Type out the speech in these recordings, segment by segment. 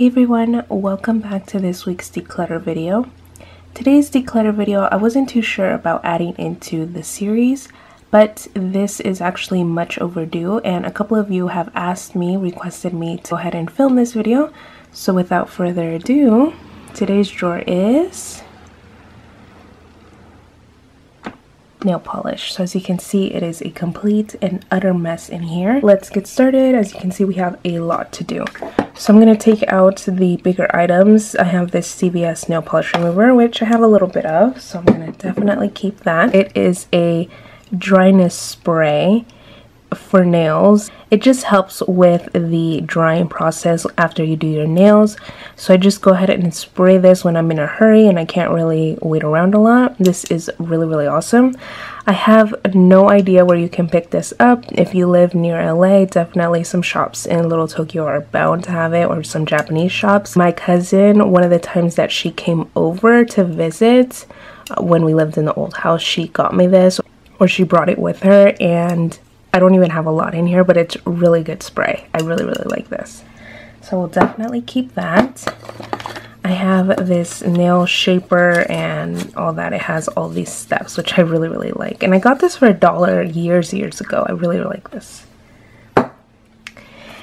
Hey everyone, welcome back to this week's declutter video. Today's declutter video, I wasn't too sure about adding into the series, but this is actually much overdue and a couple of you have requested me to go ahead and film this video. So without further ado, today's drawer is nail polish. So as you can see, it is a complete and utter mess in here. Let's get started. As you can see, we have a lot to do. So I'm going to take out the bigger items. I have this CVS nail polish remover, which I have a little bit of, so I'm going to definitely keep that. It is a dryness spray for nails. It just helps with the drying process after you do your nails. So I just go ahead and spray this when I'm in a hurry and I can't really wait around a lot. This is really awesome. I have no idea where you can pick this up. If you live near LA, definitely some shops in Little Tokyo are bound to have it, or some Japanese shops. My cousin, one of the times that she came over to visit when we lived in the old house, she got me this, or she brought it with her, and I don't even have a lot in here, but it's really good spray. I really like this. So we'll definitely keep that. I have this nail shaper and all that. It has all these steps, which I really like. And I got this for $1 years ago. I really like this.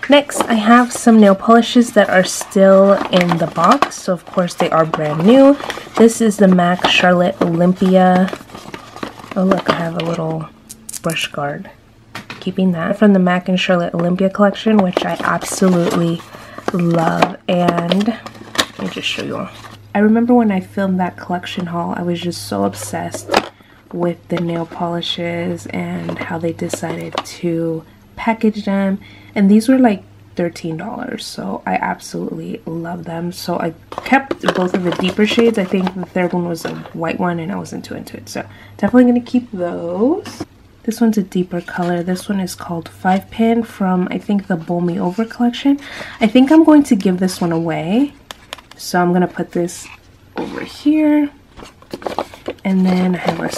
Next, I have some nail polishes that are still in the box. So of course they are brand new. This is the MAC Charlotte Olympia. Oh look, I have a little brush guard. Keeping that from the MAC and Charlotte Olympia collection, which I absolutely love. And let me just show you all. I remember when I filmed that collection haul, I was just so obsessed with the nail polishes and how they decided to package them. And these were like $13, so I absolutely love them. So I kept both of the deeper shades. I think the third one was a white one and I wasn't too into it, so definitely gonna keep those. This one's a deeper color. This one is called 5-Pin from, I think, the Bowl Me Over collection. I think I'm going to give this one away. So I'm going to put this over here. And then I have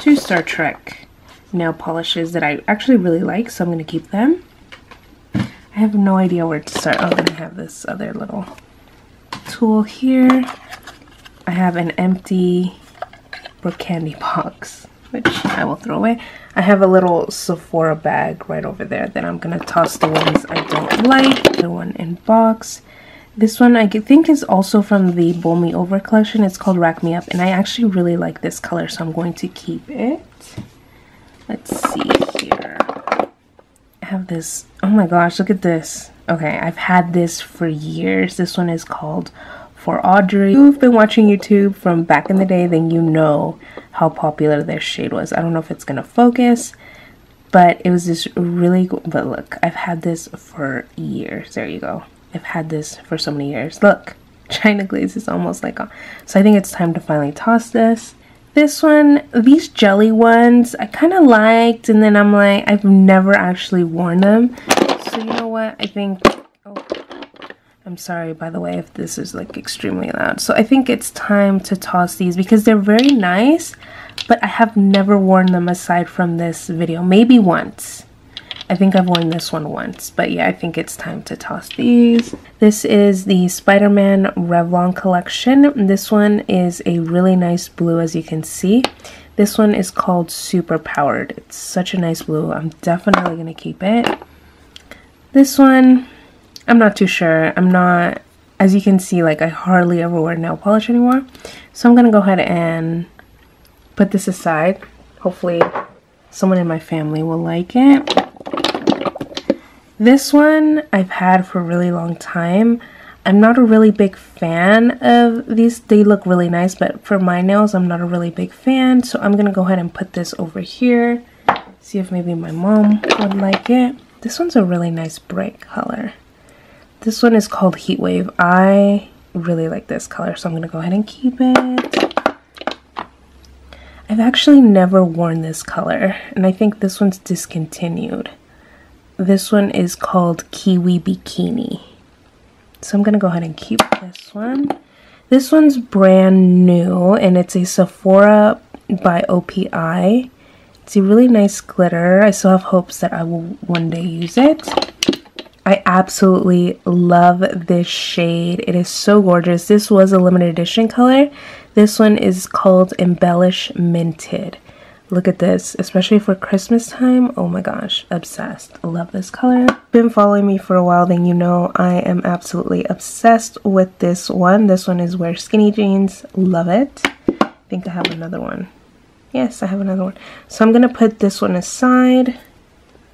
two Star Trek nail polishes that I actually really like, so I'm going to keep them. I have no idea where to start. Oh, then I have this other little tool here. I have an empty Brook candy box, which I will throw away. I have a little Sephora bag right over there that I'm gonna toss the ones I don't like. The one in box. This one I think is also from the Bowl Me Over collection. It's called Rack Me Up, and I actually really like this color, so I'm going to keep it. Let's see here. I have this. Oh my gosh, look at this. Okay, I've had this for years. This one is called For Audrey. If you've been watching YouTube from back in the day, then you know how popular this shade was. I don't know if it's gonna focus, but it was this really good. But look, I've had this for years. There you go. I've had this for so many years. Look, China glaze is almost like on. So I think it's time to finally toss this. This one, these jelly ones, I kind of liked, and then I'm like, I've never actually worn them. So you know what? I think, oh, I'm sorry, by the way, if this is like extremely loud. So I think it's time to toss these because they're very nice, but I have never worn them aside from this video. Maybe once. I think I've worn this one once, but yeah, I think it's time to toss these. This is the Spider-Man Revlon collection. This one is a really nice blue, as you can see. This one is called Super Powered. It's such a nice blue. I'm definitely gonna keep it. This one, I'm not too sure. I'm not, as you can see, like I hardly ever wear nail polish anymore. So I'm gonna go ahead and put this aside. Hopefully someone in my family will like it. This one I've had for a really long time. I'm not a really big fan of these. They look really nice, but for my nails, I'm not a really big fan. So I'm gonna go ahead and put this over here. See if maybe my mom would like it. This one's a really nice bright color. This one is called Heat Wave. I really like this color, so I'm going to go ahead and keep it. I've actually never worn this color, and I think this one's discontinued. This one is called Kiwi Bikini. So I'm going to go ahead and keep this one. This one's brand new, and it's a Sephora by OPI. It's a really nice glitter. I still have hopes that I will one day use it. I absolutely love this shade. It is so gorgeous. This was a limited edition color. This one is called Embellish Minted. Look at this, especially for Christmas time. Oh my gosh, obsessed. I love this color. Been following me for a while, then you know I am absolutely obsessed with this one. This one is Wear Skinny Jeans. Love it. I think I have another one. Yes, I have another one. So I'm gonna put this one aside.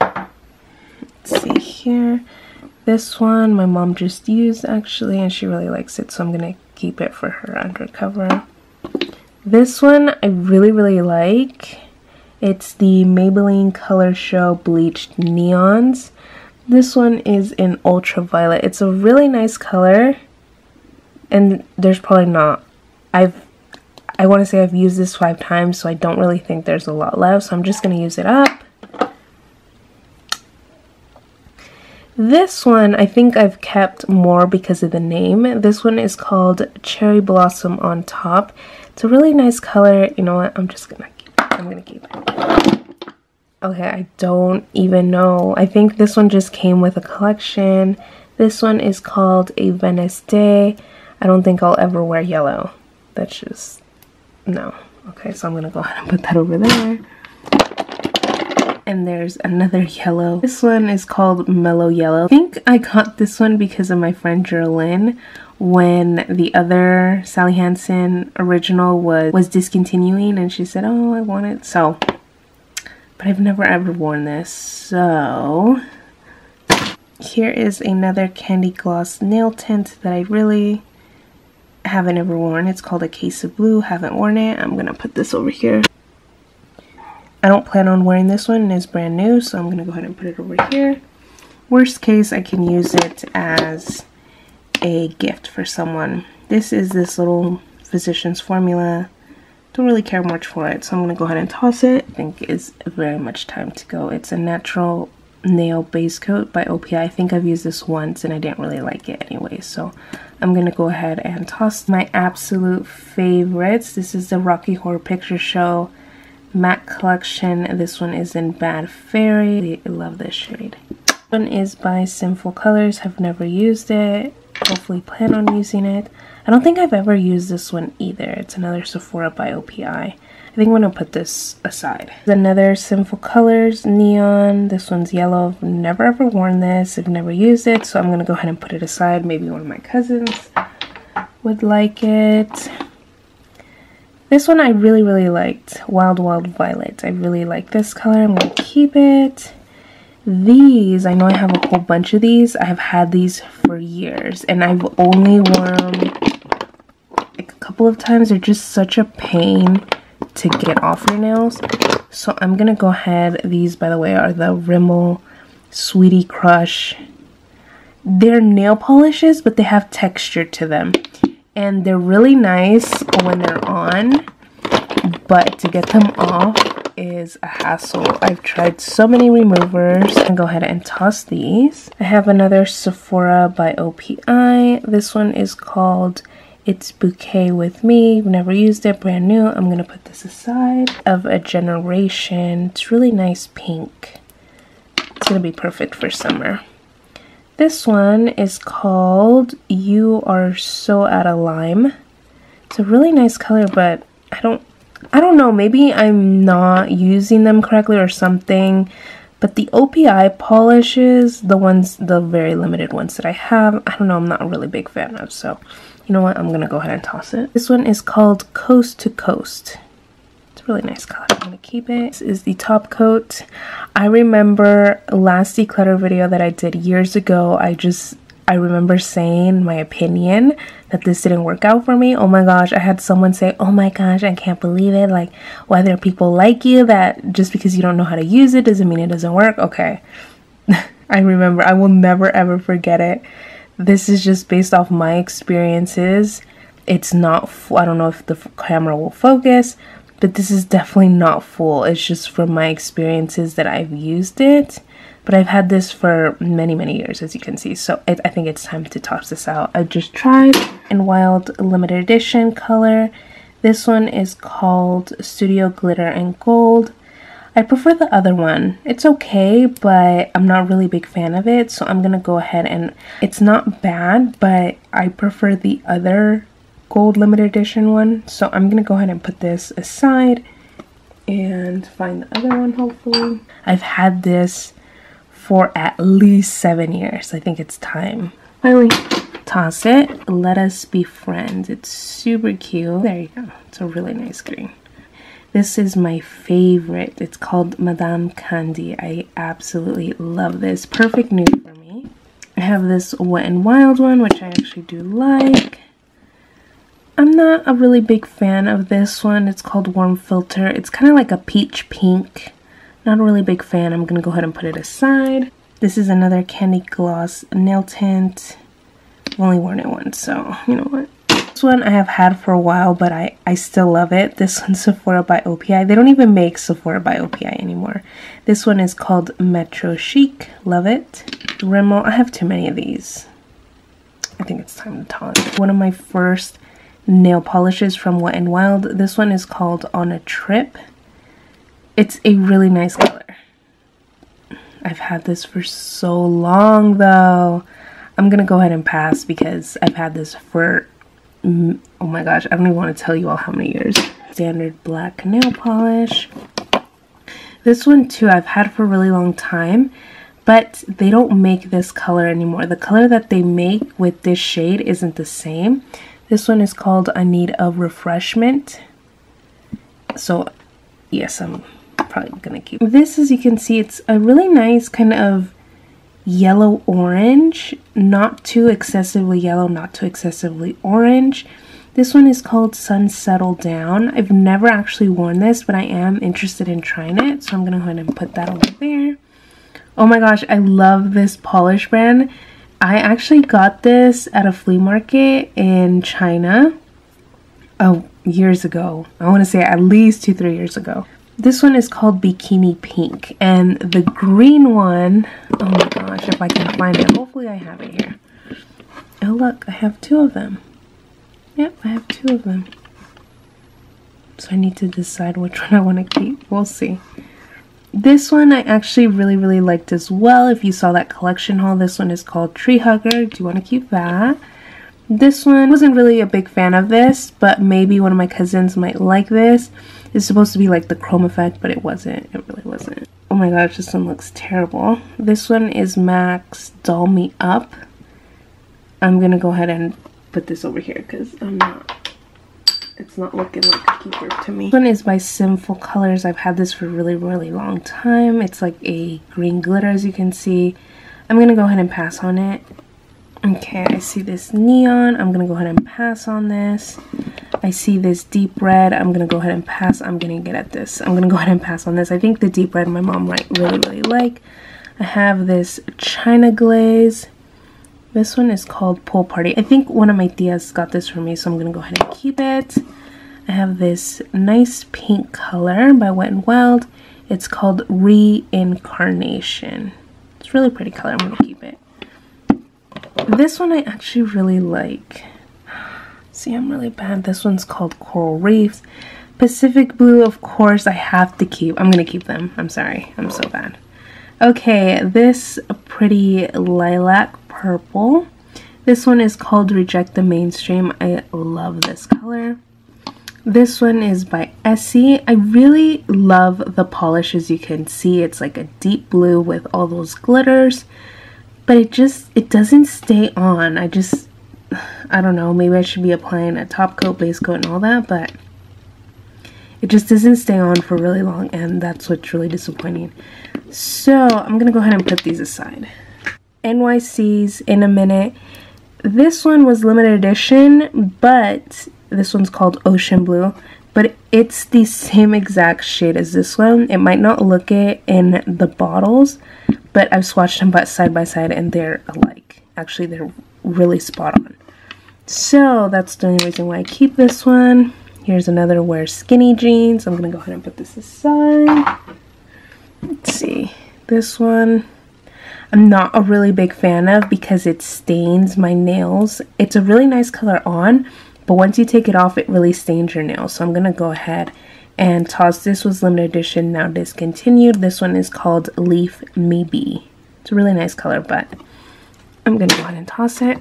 Let's see here. This one my mom just used actually, and she really likes it, so I'm gonna keep it for her undercover. This one I really like. It's the Maybelline Color Show Bleached Neons. This one is in Ultraviolet. It's a really nice color, and there's probably not, I want to say I've used this 5 times, so I don't really think there's a lot left, so I'm just going to use it up. This one I think I've kept more because of the name. This one is called Cherry Blossom on Top. It's a really nice color. You know what? I'm gonna keep it. Okay, I don't even know. I think this one just came with a collection. This one is called A Venice Day. I don't think I'll ever wear yellow. That's just, no. Okay, so I'm gonna go ahead and put that over there. And there's another yellow. This one is called Mellow Yellow. I think I got this one because of my friend Geraldine when the other Sally Hansen original was discontinuing, and she said, oh, I want it. So, but I've never ever worn this. So here is another candy gloss nail tint that I really haven't ever worn. It's called A Case of Blue. Haven't worn it. I'm gonna put this over here. I don't plan on wearing this one. It's brand new, so I'm going to go ahead and put it over here. Worst case, I can use it as a gift for someone. This is this little Physicians Formula. Don't really care much for it, so I'm going to go ahead and toss it. I think it's very much time to go. It's a natural nail base coat by OPI. I think I've used this once and I didn't really like it anyway, so I'm going to go ahead and toss my absolute favorites. This is the Rocky Horror Picture Show matte collection. This one is in Bad Fairy. I love this shade. This one is by Sinful Colors. Have never used it. Hopefully plan on using it. I don't think I've ever used this one either. It's another Sephora by OPI. I think I'm gonna put this aside. Another Sinful Colors Neon. This one's yellow. I've never ever worn this. I've never used it, so I'm gonna go ahead and put it aside. Maybe one of my cousins would like it. This one I really liked, Wild Wild Violet. I really like this color. I'm going to keep it. These, I know I have a whole bunch of these. I have had these for years, and I've only worn them like a couple of times. They're just such a pain to get off your nails. So I'm going to go ahead. These, by the way, are the Rimmel Sweetie Crush. They're nail polishes, but they have texture to them. And they're really nice when they're on, but to get them off is a hassle. I've tried so many removers. I'm gonna go ahead and toss these. I have another Sephora by OPI. This one is called It's Bouquet With Me. I've never used it, brand new. I'm gonna put this aside. Of a Generation. It's really nice pink. It's gonna be perfect for summer. This one is called You Are So Out of Lime. It's a really nice color, but I don't know, maybe I'm not using them correctly or something. But the OPI polishes, the very limited ones that I have, I don't know, I'm not a really big fan of. So, you know what, I'm gonna go ahead and toss it. This one is called Coast to Coast. Really nice color. I'm gonna keep it. This is the top coat. I remember last declutter video that I did years ago, I remember saying my opinion that this didn't work out for me. Oh my gosh, I had someone say, oh my gosh, I can't believe it. Like, why there are people like you that just because you don't know how to use it doesn't mean it doesn't work. Okay. I remember. I will never ever forget it. This is just based off my experiences. It's not, I don't know if the camera will focus, but this is definitely not full. It's just from my experiences that I've used it. But I've had this for many years, as you can see. So I think it's time to toss this out. I just tried in Wild Limited Edition color. This one is called Studio Glitter and Gold. I prefer the other one. It's okay, but I'm not really a big fan of it, so I'm gonna go ahead and it's not bad, but I prefer the other gold limited edition one. So I'm gonna go ahead and put this aside and find the other one, hopefully. I've had this for at least 7 years. I think it's time. Finally, toss it. Let us be friends. It's super cute. There you go. It's a really nice green. This is my favorite. It's called Madame Candy. I absolutely love this. Perfect nude for me. I have this Wet n Wild one, which I actually do like. I'm not a really big fan of this one. It's called Warm Filter. It's kind of like a peach pink. Not a really big fan. I'm going to go ahead and put it aside. This is another Candy Gloss nail tint. I've only worn it once, so you know what. This one I have had for a while, but I still love it. This one's Sephora by OPI. They don't even make Sephora by OPI anymore. This one is called Metro Chic. Love it. Rimmel. I have too many of these. I think it's time to toss it. One of my first nail polishes from Wet n Wild. This one is called On a Trip. It's a really nice color. I've had this for so long though. I'm gonna go ahead and pass because I've had this for, oh my gosh, I don't even want to tell you all how many years. Standard black nail polish. This one too I've had for a really long time, but they don't make this color anymore. The color that they make with this shade isn't the same. This one is called I Need a Refreshment. So yes, I'm probably gonna keep this. As you can see, it's a really nice kind of yellow orange, not too excessively yellow, not too excessively orange. This one is called Sun Settle Down. I've never actually worn this, but I am interested in trying it, so I'm gonna go ahead and put that over there. Oh my gosh, I love this polish brand. I actually got this at a flea market in China years ago. I want to say at least 2-3 years ago. This one is called Bikini Pink, and the green one, oh my gosh, if I can find it, hopefully I have it here. Oh look, I have 2 of them. Yep, I have 2 of them. So I need to decide which one I want to keep. We'll see. This one I actually really liked as well. If you saw that collection haul, this one is called Tree Hugger. Do you want to keep that? This one, wasn't really a big fan of this, but maybe one of my cousins might like this. It's supposed to be like the chrome effect, but it wasn't. It really wasn't. Oh my gosh, this one looks terrible. This one is MAC's Doll Me Up. I'm gonna go ahead and put this over here because it's not looking like a keeper to me. This one is by Sinful Colors. I've had this for a really long time. It's like a green glitter, as you can see. I'm gonna go ahead and pass on it. Okay, I see this neon. I'm gonna go ahead and pass on this. I see this deep red. I'm gonna go ahead and pass. I'm gonna get at this. I'm gonna go ahead and pass on this. I think the deep red my mom might really like. I have this China Glaze. This one is called Pool Party. I think one of my tias got this for me, so I'm gonna go ahead and keep it. I have this nice pink color by Wet n Wild. It's called Reincarnation. It's a really pretty color. I'm gonna keep it. This one I actually really like. See, I'm really bad. This one's called Coral Reefs. Pacific Blue, of course, I have to keep. I'm gonna keep them. I'm sorry. I'm so bad. Okay, this pretty lilac purple. This one is called Reject the Mainstream. I love this color. This one is by Essie. I really love the polish. As you can see, it's like a deep blue with all those glitters. But it doesn't stay on. I don't know, maybe I should be applying a top coat, base coat, and all that, but it just doesn't stay on for really long, and that's what's really disappointing. So I'm gonna go ahead and put these aside. NYC's In a Minute. This one was limited edition, but this one's called Ocean Blue, but it's the same exact shade as this one. It might not look it in the bottles, but I've swatched them side by side and they're alike. Actually, they're really spot on. So that's the only reason why I keep this one. Here's another Wear Skinny Jeans. I'm gonna go ahead and put this aside. Let's see. This one I'm not a really big fan of because it stains my nails. It's a really nice color on, but once you take it off, it really stains your nails. So I'm gonna go ahead and tossed. This was limited edition, now discontinued. This one is called Leaf Me Be. It's a really nice color, but I'm gonna go ahead and toss it.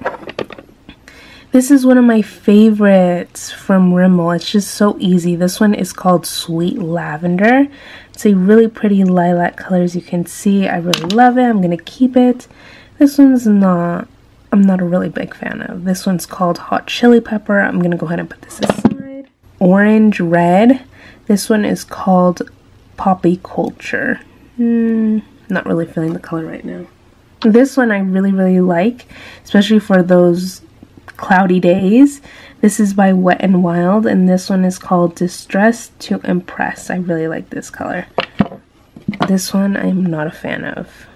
This is one of my favorites from Rimmel. It's just so easy. This one is called Sweet Lavender. It's a really pretty lilac color, as you can see. I really love it. I'm gonna keep it. This one's not, I'm not a really big fan of. This one's called Hot Chili Pepper. I'm gonna go ahead and put this aside. Orange Red. This one is called Poppy Culture. Not really feeling the color right now. This one I really like, especially for those cloudy days. This is by Wet n Wild, and this one is called Distressed to Impress. I really like this color. This one I'm not a fan of.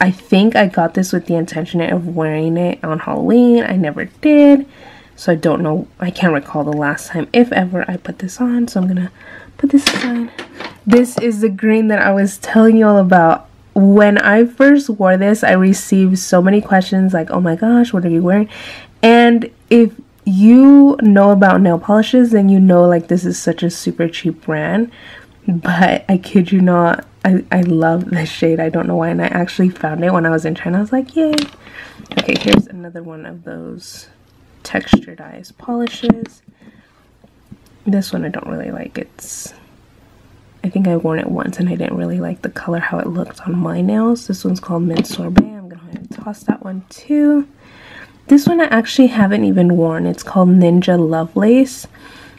I think I got this with the intention of wearing it on Halloween. I never did, so I don't know. I can't recall the last time, if ever, I put this on, so I'm gonna put this aside. This is the green that I was telling you all about. When I first wore this, I received so many questions like, oh my gosh, what are you wearing? And if you know about nail polishes, then you know like this is such a super cheap brand. But I kid you not, I love this shade. I don't know why, and I actually found it when I was in China. I was like, yay. Okay, here's another one of those textured eyes polishes. This one I don't really like. I think I've worn it once and I didn't really like the color, how it looked on my nails. This one's called Mint Sorbet. I'm going to toss that one too. This one I actually haven't even worn. It's called Ninja Lovelace.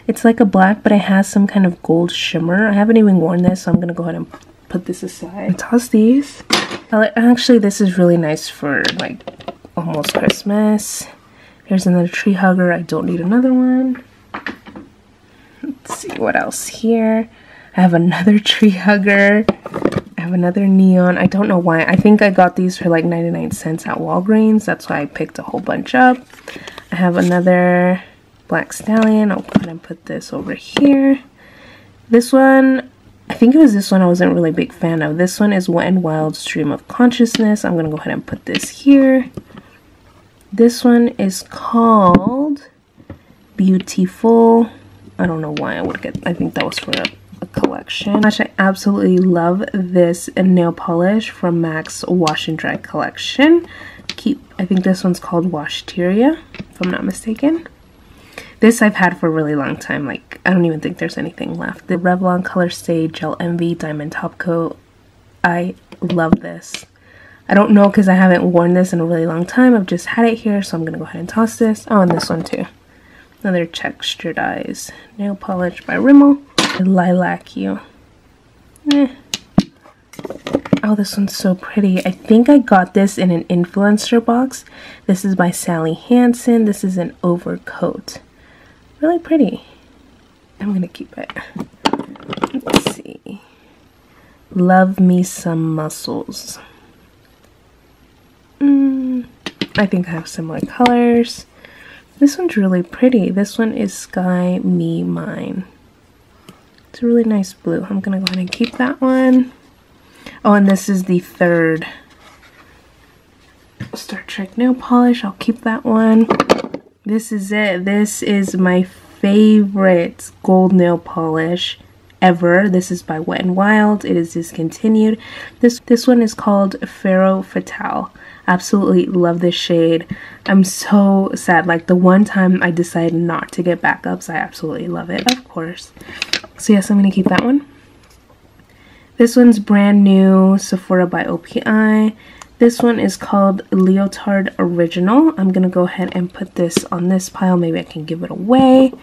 It's like a black, but it has some kind of gold shimmer. I haven't even worn this, so I'm going to go ahead and put this aside. Toss these. Actually, this is really nice for like almost Christmas. Here's another tree hugger. I don't need another one. Let's see what else here. I have another tree hugger. I have another neon. I don't know why. I think I got these for like 99 cents at Walgreens. That's why I picked a whole bunch up. I have another Black Stallion. I'll go ahead and put this over here. This one, I think it was this one I wasn't really a big fan of. This one is Wet n Wild Stream of Consciousness. I'm going to go ahead and put this here. This one is called Beautiful. I don't know why I would get, I think that was for a collection. Gosh, I absolutely love this nail polish from MAC's Wash and Dry collection. I think this one's called Washteria, if I'm not mistaken. This I've had for a really long time. Like, I don't even think there's anything left. The Revlon Color Stay Gel Envy Diamond Top Coat. I love this. I don't know because I haven't worn this in a really long time. I've just had it here, so I'm gonna go ahead and toss this. Oh, and this one too. Another textured eyes nail polish by Rimmel. Lilac You. Oh, this one's so pretty. I think I got this in an influencer box. This is by Sally Hansen. This is an overcoat. Really pretty. I'm gonna keep it. Let's see. Love Me Some Muscles. I think I have similar colors. This one's really pretty. This one is Sky Me Mine. It's a really nice blue. I'm gonna go ahead and keep that one. Oh, and this is the third Star Trek nail polish. I'll keep that one. This is it. This is my favorite gold nail polish ever. This is by Wet n Wild. It is discontinued. This one is called Faro Fatale. Absolutely love this shade. I'm so sad. Like, the one time I decided not to get backups, I absolutely love it, of course. So yes, I'm gonna keep that one. This one's brand new, Sephora by OPI. This one is called Leotard Original. I'm gonna go ahead and put this on this pile. Maybe I can give it away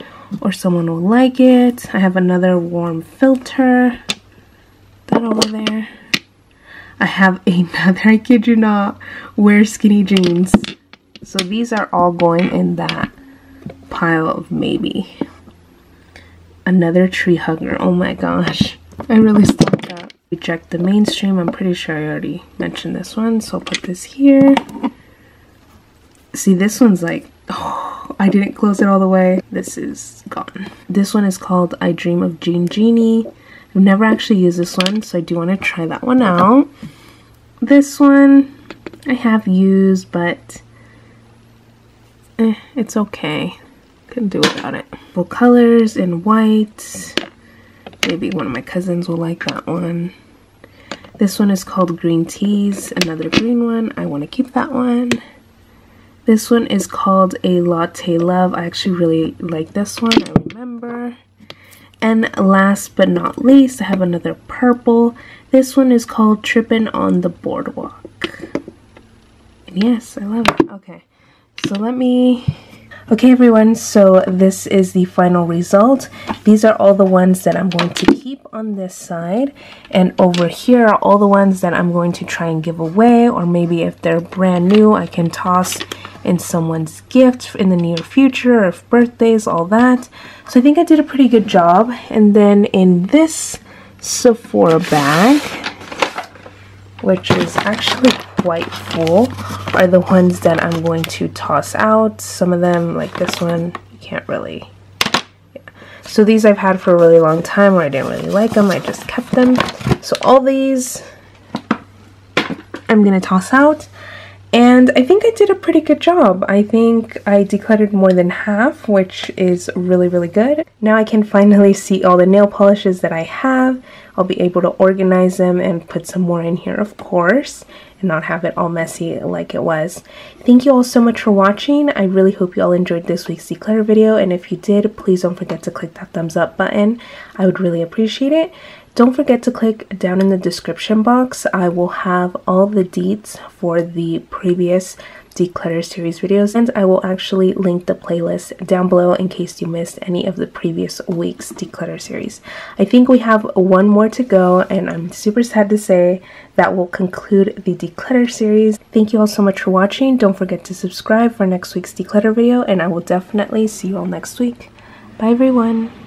or someone will like it. I have another warm filter. That over there. I have another, I kid you not, Wear Skinny Jeans. So these are all going in that pile of maybe. Another tree hugger. Oh my gosh. I really stopped that. Reject the Mainstream. I'm pretty sure I already mentioned this one. So I'll put this here. See, this one's like, oh, I didn't close it all the way. This is gone. This one is called I Dream of Jean Genie. I've never actually used this one, so I do want to try that one out. This one I have used, but it's okay. Couldn't do without it. Full colors in white. Maybe one of my cousins will like that one. This one is called Green Teas, another green one. I want to keep that one. This one is called A Latte Love. I actually really like this one, I remember. And last but not least, I have another purple. This one is called Trippin' on the Boardwalk. And yes, I love it. Okay, so okay everyone, so this is the final result. These are all the ones that I'm going to keep on this side, and over here are all the ones that I'm going to try and give away, or maybe if they're brand new I can toss in someone's gift in the near future, or if birthdays, all that. So I think I did a pretty good job. And then in this Sephora bag, which is actually quite full, are the ones that I'm going to toss out. Some of them, like this one, you can't really, yeah. So these I've had for a really long time, or I didn't really like them, I just kept them. So all these I'm gonna toss out. And I think I did a pretty good job. I think I decluttered more than half, which is really, really good. Now I can finally see all the nail polishes that I have. I'll be able to organize them and put some more in here, of course, and not have it all messy like it was. Thank you all so much for watching. I really hope you all enjoyed this week's declutter video, and if you did, please don't forget to click that thumbs up button. I would really appreciate it. Don't forget to click down in the description box. I will have all the deets for the previous Declutter Series videos, and I will actually link the playlist down below in case you missed any of the previous week's Declutter Series. I think we have one more to go, and I'm super sad to say that will conclude the Declutter Series. Thank you all so much for watching. Don't forget to subscribe for next week's Declutter video, and I will definitely see you all next week. Bye everyone!